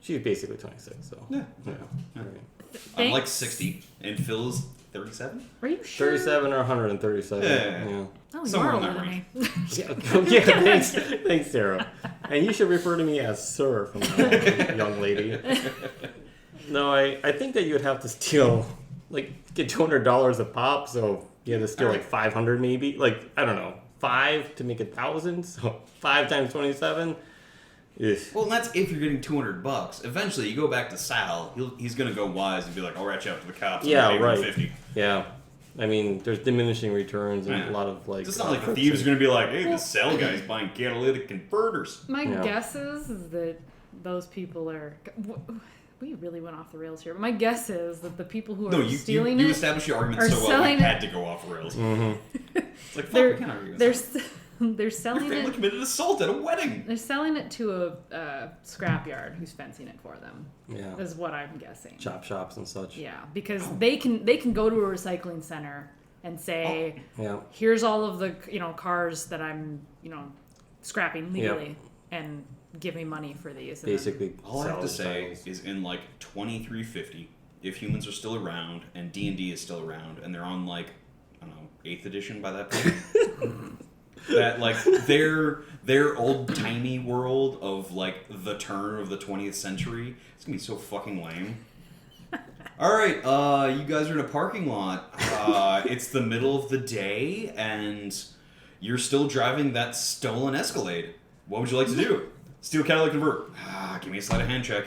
Speaker 3: She's basically 26, so.
Speaker 1: Yeah.
Speaker 3: Yeah.
Speaker 1: Yeah.
Speaker 3: Right.
Speaker 1: I'm
Speaker 2: thanks.
Speaker 1: like 60, and Phil's 37.
Speaker 2: Are you sure?
Speaker 3: 37 or 137.
Speaker 1: Yeah.
Speaker 3: Yeah.
Speaker 2: Oh, you
Speaker 1: Somewhere
Speaker 2: are
Speaker 1: in
Speaker 2: older
Speaker 1: that
Speaker 2: than me.
Speaker 3: Yeah, thanks, Sarah. And you should refer to me as Sir from now on, young lady. No, I think that you would have to steal, like, get $200 a pop, so you had to steal like 500 maybe. Like, I don't know, 5 to make 1,000, so 5 times 27. Ugh.
Speaker 1: Well, and that's if you're getting $200. Eventually, you go back to Sal. He's gonna go wise and be like, "I'll rat you out to the cops."
Speaker 3: Yeah,
Speaker 1: and pay
Speaker 3: right.
Speaker 1: $150.
Speaker 3: Yeah. I mean, there's diminishing returns and
Speaker 1: Yeah.
Speaker 3: a lot of, like...
Speaker 1: It's not like the thieves are gonna be like, "Hey, this Sal guy's buying catalytic converters."
Speaker 2: My
Speaker 3: Yeah.
Speaker 2: guess is that those people are. We really went off the rails here. But my guess is that the people who are
Speaker 1: No, you
Speaker 2: stealing
Speaker 1: you
Speaker 2: it
Speaker 1: established your argument
Speaker 2: are
Speaker 1: so well,
Speaker 2: selling
Speaker 1: we
Speaker 2: it-
Speaker 1: had to go off rails.
Speaker 3: Mm-hmm.
Speaker 1: It's like, fuck,
Speaker 2: they're
Speaker 1: we can't argue
Speaker 2: they're
Speaker 1: against that.
Speaker 2: they're
Speaker 1: Your
Speaker 2: selling
Speaker 1: family
Speaker 2: it.
Speaker 1: committed assault at a wedding.
Speaker 2: They're selling it to a scrapyard who's fencing it for them.
Speaker 3: Yeah.
Speaker 2: Is what I'm guessing.
Speaker 3: Chop shops and such.
Speaker 2: Yeah, because they can go to a recycling center and say,
Speaker 3: Yeah.
Speaker 2: here's all of the cars that I'm scrapping legally, and give me money for these. And then-
Speaker 3: Basically,
Speaker 1: All I have to
Speaker 3: salvage
Speaker 1: say
Speaker 3: titles.
Speaker 1: is in like 2350, if humans are still around and D&D is still around and they're on like, I don't know, 8th edition by that point, that like their old-timey world of like the turn of the 20th century, it's gonna be so fucking lame. All right, you guys are in a parking lot. It's the middle of the day and you're still driving that stolen Escalade. What would you like to do? Steal Catalytic Convert. Give me a sleight of hand check.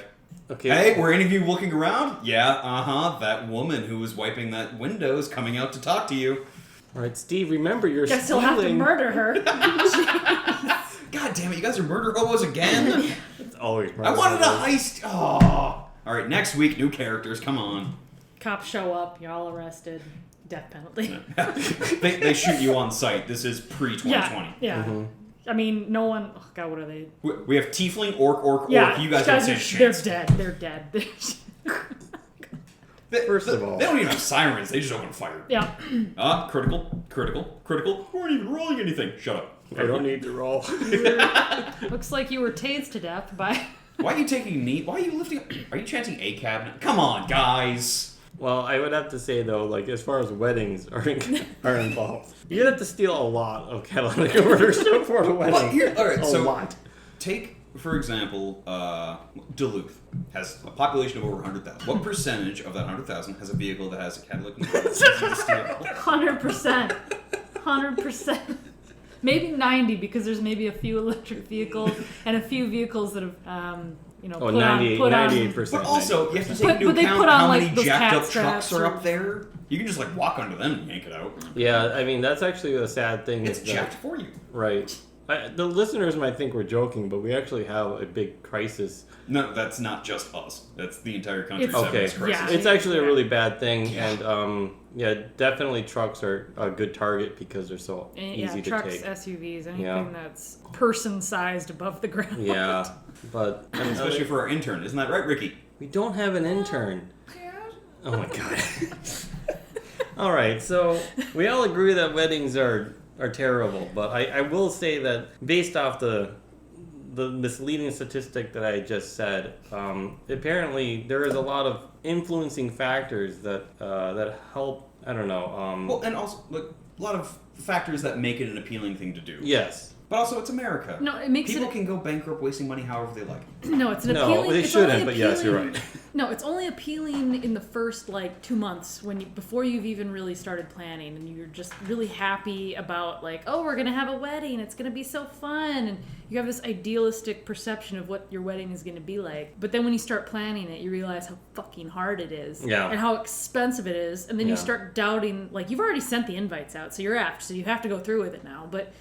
Speaker 3: Okay.
Speaker 1: Hey, were any of you looking around? Yeah, that woman who was wiping that window is coming out to talk to you.
Speaker 3: All right, Steve, remember you're
Speaker 2: Guess he'll have to
Speaker 3: stealing...
Speaker 2: murder her.
Speaker 1: God damn it, you guys are murder hobos again?
Speaker 3: It's always
Speaker 1: I wanted a heist. Oh. All right, right, next week, new characters. Come on.
Speaker 2: Cops show up. You're all arrested. Death penalty.
Speaker 1: They shoot you on sight. This is pre-2020.
Speaker 2: Yeah.
Speaker 3: Mm-hmm.
Speaker 2: I mean, no one. Oh God, what are they?
Speaker 1: We have tiefling, orc.
Speaker 2: Yeah,
Speaker 1: You guys don't stand a chance.
Speaker 2: They're dead. They're dead.
Speaker 3: First of all,
Speaker 1: they don't even have sirens. They just open fire.
Speaker 2: Yeah.
Speaker 1: Critical. We weren't even rolling anything. Shut up.
Speaker 3: I don't need to roll.
Speaker 2: Looks like you were tased to death by.
Speaker 1: Why are you taking me? Why are you lifting? Are you chanting a cabinet? Come on, guys.
Speaker 3: Well, I would have to say though, like as far as weddings are involved, you'd have to steal a lot of catalytic converters for a wedding.
Speaker 1: Well, here, all right,
Speaker 3: a
Speaker 1: so
Speaker 3: lot.
Speaker 1: Take for example, Duluth has a population of over 100,000. What percentage of that 100,000 has a vehicle that has a Cadillac converter?
Speaker 2: 100%. 100%. Maybe 90 because there's maybe a few electric vehicles and a few vehicles that have,
Speaker 3: Oh, 98%.
Speaker 1: But also, you have to take into
Speaker 2: but they
Speaker 1: account
Speaker 2: put on,
Speaker 1: how
Speaker 2: like,
Speaker 1: many
Speaker 2: those
Speaker 1: jacked
Speaker 2: cat
Speaker 1: up trucks
Speaker 2: straps
Speaker 1: are
Speaker 2: or-
Speaker 1: up there. You can just like walk under them and yank it out.
Speaker 3: Yeah, I mean that's actually a sad thing.
Speaker 1: It's
Speaker 3: is that-
Speaker 1: jacked for you.
Speaker 3: Right. The listeners might think we're joking, but we actually have a big crisis.
Speaker 1: No, that's not just us. That's the entire country.
Speaker 2: It's-
Speaker 3: Okay,
Speaker 1: crisis.
Speaker 2: Yeah.
Speaker 3: it's actually a really bad thing,
Speaker 1: Yeah.
Speaker 3: and definitely trucks are a good target because they're so easy to
Speaker 2: trucks,
Speaker 3: take.
Speaker 2: SUVs, anything
Speaker 3: Yeah.
Speaker 2: that's person-sized above the ground.
Speaker 3: Yeah, but
Speaker 1: Especially for our intern, isn't that right, Ricky?
Speaker 3: we don't have an intern. Oh my god. All right, so we all agree that weddings are terrible, but I will say that based off the misleading statistic that I just said, apparently there is a lot of influencing factors that help. I don't know.
Speaker 1: Well, and also like a lot of factors that make it an appealing thing to do.
Speaker 3: Yes.
Speaker 1: But also, it's America.
Speaker 2: No, it makes
Speaker 1: People
Speaker 2: it.
Speaker 1: can go bankrupt wasting money however they like.
Speaker 2: No, it's an
Speaker 3: No,
Speaker 2: appealing.
Speaker 3: they
Speaker 2: it's
Speaker 3: shouldn't,
Speaker 2: only
Speaker 3: but yes, you're
Speaker 2: appealing-
Speaker 3: right.
Speaker 2: No, it's only appealing in the first 2 months before you've even really started planning, and you're just really happy about we're gonna have a wedding. It's gonna be so fun, and you have this idealistic perception of what your wedding is gonna be like. But then when you start planning it, you realize how fucking hard it is,
Speaker 3: Yeah.
Speaker 2: and how expensive it is, and then you
Speaker 3: Yeah.
Speaker 2: start doubting. You've already sent the invites out, so you're apt, so you have to go through with it now, but.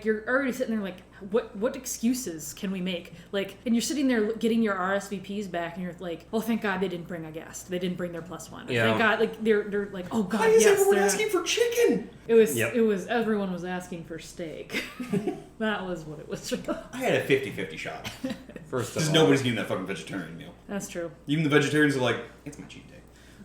Speaker 2: You're already sitting there what excuses can we make? And you're sitting there getting your RSVPs back and you're like, oh, thank God they didn't bring a guest. They didn't bring their +1.
Speaker 3: Yeah.
Speaker 2: Thank God, they're like, oh God,
Speaker 1: Why is
Speaker 2: yes.
Speaker 1: everyone
Speaker 2: they're-
Speaker 1: asking for chicken?
Speaker 2: It was,
Speaker 3: Yep.
Speaker 2: everyone was asking for steak. That was what it was.
Speaker 1: I had a 50-50 shot.
Speaker 3: First of
Speaker 1: Because
Speaker 3: all,
Speaker 1: nobody's getting that fucking vegetarian meal.
Speaker 2: That's true.
Speaker 1: Even the vegetarians are like, it's my cheat day.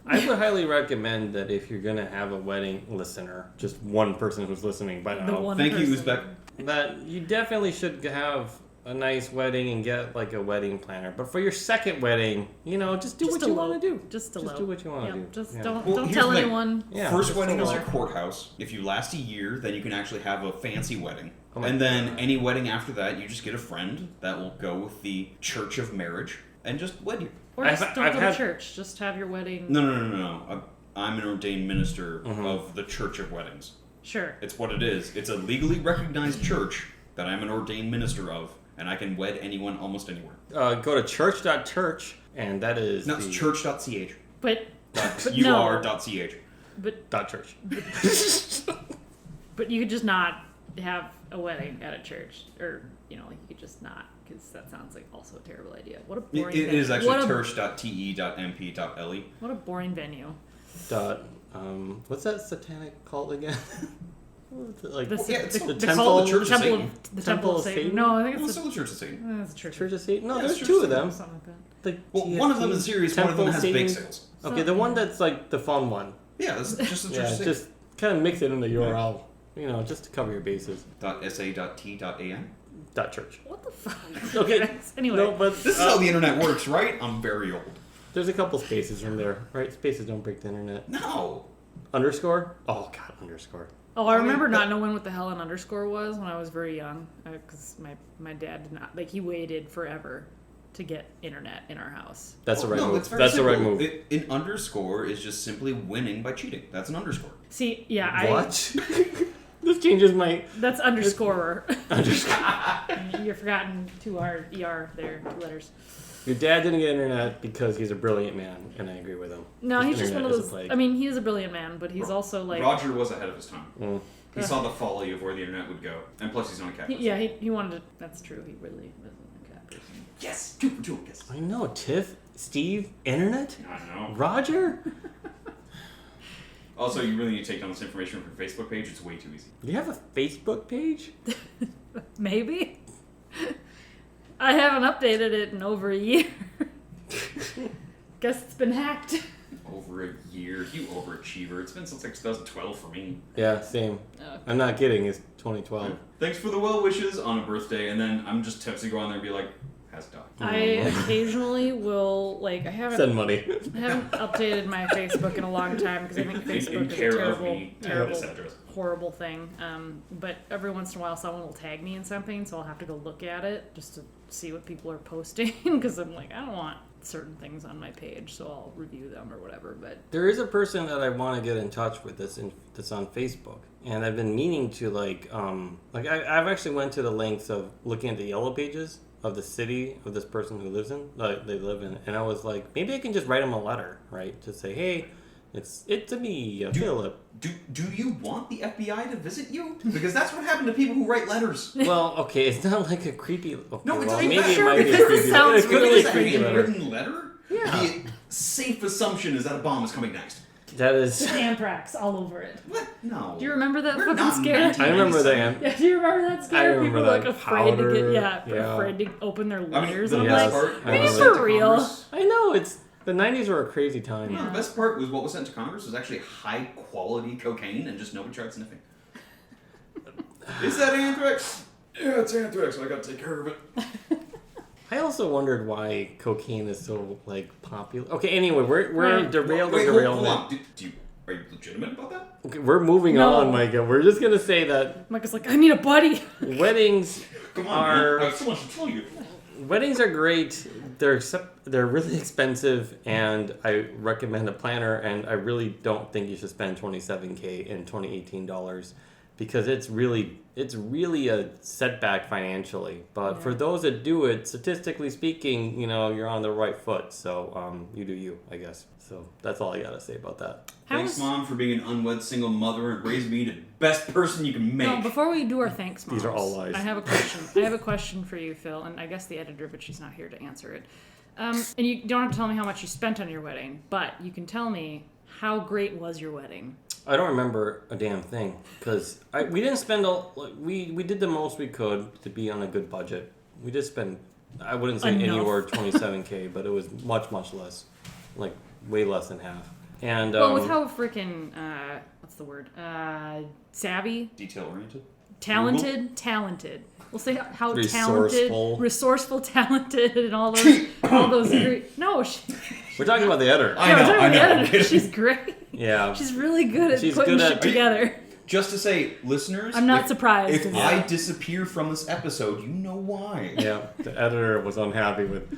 Speaker 3: I would highly recommend that if you're gonna have a wedding listener, just one person who's listening by
Speaker 2: The
Speaker 3: now,
Speaker 2: one
Speaker 1: Thank you,
Speaker 2: person.
Speaker 1: Uzbek.
Speaker 3: that you definitely should have a nice wedding and get a wedding planner. But for your second wedding, just do what you want to do.
Speaker 2: Just
Speaker 3: do what you want to do.
Speaker 2: Just
Speaker 3: Yeah.
Speaker 2: don't
Speaker 1: Well,
Speaker 2: don't
Speaker 1: here's
Speaker 2: tell
Speaker 1: the thing.
Speaker 2: anyone.
Speaker 3: Yeah.
Speaker 1: First
Speaker 3: just
Speaker 1: wedding is
Speaker 2: don't
Speaker 1: a courthouse. If you last a year, then you can actually have a fancy wedding.
Speaker 3: Oh my
Speaker 1: And then any wedding after that, you just get a friend that will go with the church of marriage and just wed you.
Speaker 2: Or just don't
Speaker 3: I've
Speaker 2: go
Speaker 3: had-
Speaker 2: to church. Just have your wedding.
Speaker 1: No. I'm an ordained minister
Speaker 3: Mm-hmm.
Speaker 1: of the Church of Weddings.
Speaker 2: Sure.
Speaker 1: It's what it is. It's a legally recognized church that I'm an ordained minister of, and I can wed anyone almost anywhere.
Speaker 3: Go to church.church, and that is
Speaker 1: No, it's church.ch.
Speaker 2: But no.
Speaker 1: .ur.ch.
Speaker 2: But
Speaker 3: .church.
Speaker 2: But you could just not have a wedding at a church, or you could just not, because that sounds like also a terrible idea. What a boring.
Speaker 1: It is
Speaker 2: venue.
Speaker 1: actually church.te.mp.le.
Speaker 2: What a boring venue.
Speaker 3: What's that satanic cult again?
Speaker 2: The
Speaker 1: it's
Speaker 3: the
Speaker 1: the
Speaker 3: temple,
Speaker 1: the Church of Satan.
Speaker 2: The Temple of Satan. No, I think
Speaker 1: Well,
Speaker 2: it's
Speaker 1: it's still the Church of Satan.
Speaker 2: that's the Church.
Speaker 3: Church of Satan? No,
Speaker 1: Yeah,
Speaker 3: there's
Speaker 1: Church
Speaker 3: two
Speaker 1: of
Speaker 3: of them.
Speaker 2: Something like that.
Speaker 3: The
Speaker 1: Well, one of them is serious, one of them has
Speaker 3: Temple
Speaker 1: bake
Speaker 3: Satan.
Speaker 1: sales.
Speaker 3: Okay, the one that's the fun one.
Speaker 1: Yeah, that's just the Church
Speaker 3: Yeah,
Speaker 1: of Satan.
Speaker 3: just kind of mix it in the URL, just to cover your bases.
Speaker 1: .sa.t.an.
Speaker 3: .church.
Speaker 2: What the fuck?
Speaker 3: Okay.
Speaker 2: Anyway.
Speaker 3: No, but
Speaker 1: This is how the internet works, right? I'm very old.
Speaker 3: there's a couple spaces in there, right? Spaces don't break the internet.
Speaker 1: No.
Speaker 3: Underscore? Oh god, underscore.
Speaker 2: Oh, I remember
Speaker 1: but-
Speaker 2: not knowing what the hell an underscore was when I was very young, because my dad did not he waited forever to get internet in our house.
Speaker 3: That's the right
Speaker 1: no,
Speaker 3: move.
Speaker 1: it's very
Speaker 3: That's
Speaker 1: simple.
Speaker 3: the right move.
Speaker 1: An underscore is just simply winning by cheating. That's an underscore.
Speaker 2: See, yeah,
Speaker 3: What? This changes my
Speaker 2: that's underscorer.
Speaker 3: underscore.
Speaker 2: You're forgotten 2 ER there, 2 letters.
Speaker 3: Your dad didn't get internet because he's a brilliant man, and I agree with him.
Speaker 2: No, he's just one
Speaker 3: Internet
Speaker 2: of
Speaker 3: is a
Speaker 2: those.
Speaker 3: plague.
Speaker 2: I mean, he is a brilliant man, but he's also
Speaker 1: Roger was ahead of his time.
Speaker 3: Mm.
Speaker 1: He saw the folly of where the internet would go, and plus he's not a cat person.
Speaker 2: he wanted to. That's true. He really wasn't a cat person.
Speaker 1: Yes, 2 for 2. Yes.
Speaker 3: I know. Tiff, Steve, Internet,
Speaker 1: I know.
Speaker 3: Roger.
Speaker 1: Also, you really need to take down this information from your Facebook page. It's way too easy.
Speaker 3: You have a Facebook page?
Speaker 2: Maybe. I haven't updated it in over a year. Guess it's been hacked.
Speaker 1: Over a year. You overachiever. It's been since like 2012 for me.
Speaker 3: Yeah, same. I'm not kidding. It's 2012.
Speaker 1: Thanks for the well wishes on a birthday, and then I'm just tempted to go on there and be like, has died.
Speaker 2: I occasionally will, like, I haven't
Speaker 3: Send money.
Speaker 2: updated my Facebook in a long time because I think Facebook is a terrible, horrible thing. But every once in a while, someone will tag me in something, so I'll have to go look at it just to see what people are posting because I'm like, I don't want certain things on my page, so I'll review them or whatever. But
Speaker 3: There is a person that I want to get in touch with that's on Facebook, and I've been meaning to I've actually went to the lengths of looking at the yellow pages of the city of this person who lives in, they live in, and I was like, maybe I can just write them a letter, right? To say, hey, it's to me, Philip.
Speaker 1: Do you want the FBI to visit you? Because that's what happened to people who write letters.
Speaker 3: Well, okay, it's not like a creepy. Okay,
Speaker 1: No, it's
Speaker 3: well,
Speaker 1: like
Speaker 3: maybe
Speaker 2: sure,
Speaker 3: it might be a
Speaker 2: because
Speaker 3: creepy.
Speaker 2: it sounds
Speaker 3: It could
Speaker 2: really
Speaker 3: be a
Speaker 1: a
Speaker 3: creepy letter.
Speaker 1: handwritten letter?
Speaker 2: Yeah.
Speaker 1: The safe assumption is that a bomb is coming next.
Speaker 3: That is.
Speaker 2: there's anthrax all over it.
Speaker 1: What? No.
Speaker 2: Do you remember that
Speaker 1: We're
Speaker 2: fucking
Speaker 1: not
Speaker 2: scare?
Speaker 3: I remember that.
Speaker 2: Yeah, do you remember that scare?
Speaker 3: I remember
Speaker 2: People were like
Speaker 3: that
Speaker 2: afraid to
Speaker 3: powder,
Speaker 2: get
Speaker 3: yeah.
Speaker 2: afraid to open their
Speaker 1: I mean,
Speaker 2: letters.
Speaker 1: the
Speaker 2: and I'm
Speaker 3: best
Speaker 2: like,
Speaker 1: part
Speaker 3: maybe
Speaker 1: was
Speaker 2: for
Speaker 1: sent to
Speaker 2: real.
Speaker 1: Congress.
Speaker 3: I know it's the '90s were a crazy time.
Speaker 1: No, the best part was what was sent to Congress was actually high quality cocaine, and just nobody tried sniffing. Is that anthrax? Yeah, it's anthrax. I gotta take care of it.
Speaker 3: I also wondered why cocaine is so popular. Okay, anyway, we're
Speaker 2: Right.
Speaker 3: derailed.
Speaker 1: Wait,
Speaker 3: Are
Speaker 1: hold on. Are you legitimate about that?
Speaker 3: Okay, we're moving
Speaker 2: No.
Speaker 3: on, Micah. We're just gonna say that
Speaker 2: Micah's like, I need a buddy.
Speaker 3: weddings
Speaker 1: Come on,
Speaker 3: are
Speaker 1: man. Someone should tell you.
Speaker 3: weddings are great. They're really expensive, and I recommend a planner. And I really don't think you should spend $27,000 in 2018 dollars because it's really a setback financially. But for those that do it, statistically speaking, you're on the right foot. So you do you, I guess. So that's all I gotta say about that.
Speaker 1: Thanks, Mom, for being an unwed single mother and raising me to the best person you can make.
Speaker 2: No, before we do our thanks, moms,
Speaker 3: These are all lies.
Speaker 2: I have a question. I have a question for you, Phil, and I guess the editor, but she's not here to answer it. And you don't have to tell me how much you spent on your wedding, but you can tell me how great was your wedding.
Speaker 3: I don't remember a damn thing because we didn't spend we did the most we could to be on a good budget. We did spend, I wouldn't say
Speaker 2: Enough.
Speaker 3: anywhere $27,000, but it was much less, way less than half. And
Speaker 2: Well, with how freaking what's the word? Savvy,
Speaker 1: Detail oriented.
Speaker 2: talented. We'll say how
Speaker 3: Resourceful.
Speaker 2: resourceful, talented, and all those great. No,
Speaker 3: we're talking about the editor.
Speaker 1: I know,
Speaker 2: I'm talking about the
Speaker 1: I'm
Speaker 2: editor.
Speaker 1: kidding.
Speaker 2: She's great.
Speaker 3: Yeah.
Speaker 2: She's really good at
Speaker 3: She's
Speaker 2: putting
Speaker 3: good
Speaker 2: shit
Speaker 3: at-
Speaker 2: together.
Speaker 1: Just to say, listeners,
Speaker 2: I'm not surprised.
Speaker 1: If
Speaker 2: Yeah.
Speaker 1: I disappear from this episode, you know why.
Speaker 3: Yeah, the editor was unhappy with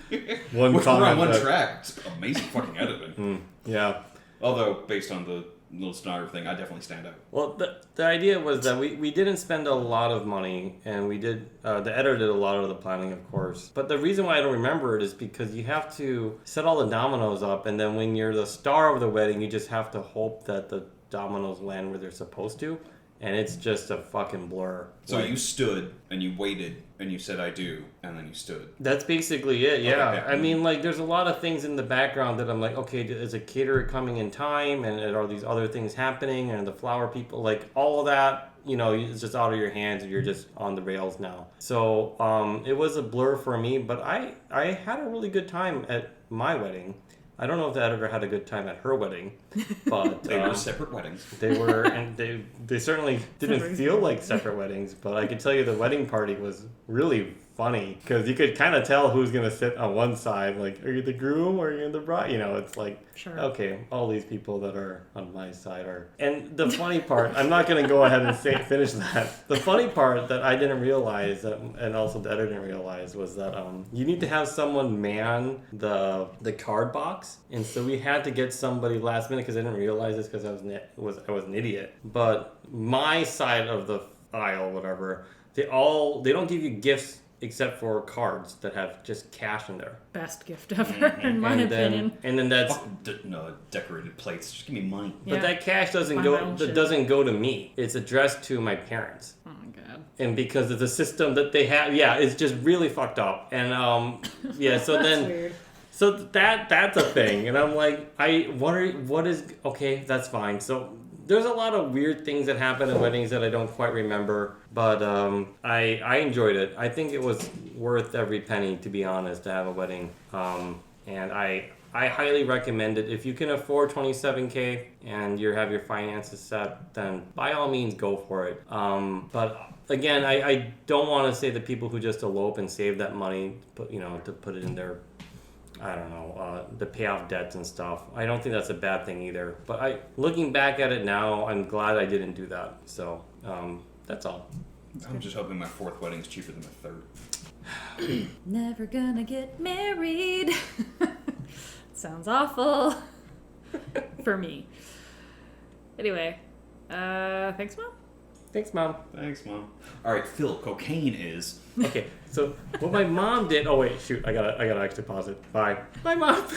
Speaker 3: one
Speaker 1: We're
Speaker 3: comment.
Speaker 1: on one
Speaker 3: that-
Speaker 1: track. It's amazing fucking editing.
Speaker 3: Yeah.
Speaker 1: Although, based on the little stenographer thing, I definitely stand out.
Speaker 3: Well, the idea was that we didn't spend a lot of money, and we did, the editor did a lot of the planning, of course. But the reason why I don't remember it is because you have to set all the dominoes up, and then when you're the star of the wedding, you just have to hope that the dominoes land where they're supposed to, and it's just a fucking blur.
Speaker 1: So you stood, and you waited, and you said, I do, and then you stood.
Speaker 3: That's basically it, yeah.
Speaker 1: Okay.
Speaker 3: I mean, there's a lot of things in the background that I'm like, okay, is a caterer coming in time, and are these other things happening, and the flower people, all of that, it's just out of your hands, and you're just on the rails now. So it was a blur for me, but I had a really good time at my wedding. I don't know if the editor had a good time at her wedding, but
Speaker 1: They were separate weddings.
Speaker 3: they were, and they certainly didn't feel like separate weddings. But I can tell you the wedding party was really funny because you could kind of tell who's gonna sit on one side. Like, are you the groom or are you the bride? It's like,
Speaker 2: Sure.
Speaker 3: okay, all these people that are on my side are. And the funny part, I'm not gonna go ahead and finish that. The funny part that I didn't realize, and also the editor didn't realize, was that you need to have someone man the card box, and so we had to get somebody last minute because I didn't realize this because I was an idiot. But my side of the aisle, whatever, they don't give you gifts except for cards that have just cash in there.
Speaker 2: Best gift ever, in my opinion.
Speaker 3: And then that's.
Speaker 1: No, decorated plates. Just give me money.
Speaker 3: But
Speaker 2: Yeah.
Speaker 3: that cash doesn't
Speaker 2: Buy
Speaker 3: go.
Speaker 2: my own
Speaker 3: That
Speaker 2: shit.
Speaker 3: doesn't go to me. It's addressed to my parents.
Speaker 2: Oh my god.
Speaker 3: and because of the system that they have, it's just really fucked up. And yeah, so
Speaker 2: That's
Speaker 3: then.
Speaker 2: weird.
Speaker 3: So that's a thing, and I'm like, what is okay? That's fine. So there's a lot of weird things that happen at weddings that I don't quite remember, but I enjoyed it. I think it was worth every penny, to be honest, to have a wedding. And I highly recommend it. If you can afford $27K and you have your finances set, then by all means go for it. But again, I don't want to say that people who just elope and save that money, to put it in their, I don't know, to pay off debts and stuff. I don't think that's a bad thing either. But looking back at it now, I'm glad I didn't do that. So that's all.
Speaker 1: I'm just hoping my fourth wedding's cheaper than my third.
Speaker 2: Never gonna get married. Sounds awful. For me. Anyway, thanks, Mom.
Speaker 3: Thanks, Mom.
Speaker 1: Thanks, Mom. All right, Phill, cocaine is...
Speaker 3: Okay, so what my mom did... Oh, wait, shoot. I gotta actually pause it. Bye. Bye, Mom.